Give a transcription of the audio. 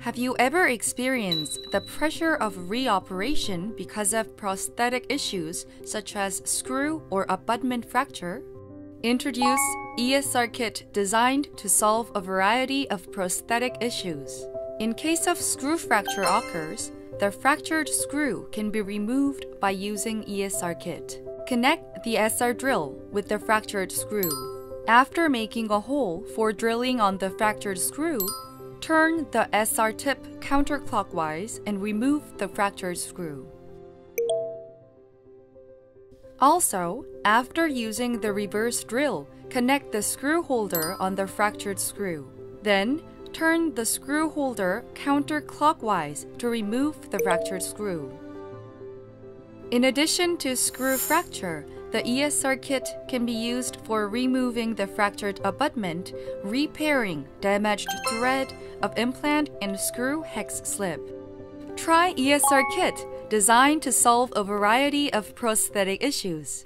Have you ever experienced the pressure of reoperation because of prosthetic issues such as screw or abutment fracture? Introduce ESR kit designed to solve a variety of prosthetic issues. In case of screw fracture occurs, the fractured screw can be removed by using ESR kit. Connect the SR drill with the fractured screw. After making a hole for drilling on the fractured screw, turn the SR tip counterclockwise and remove the fractured screw. Also, after using the reverse drill, connect the screw holder on the fractured screw. Then, turn the screw holder counterclockwise to remove the fractured screw. In addition to screw fracture, the ESR kit can be used for removing the fractured abutment, repairing damaged thread of implant and screw hex slip. Try ESR kit designed to solve a variety of prosthetic issues.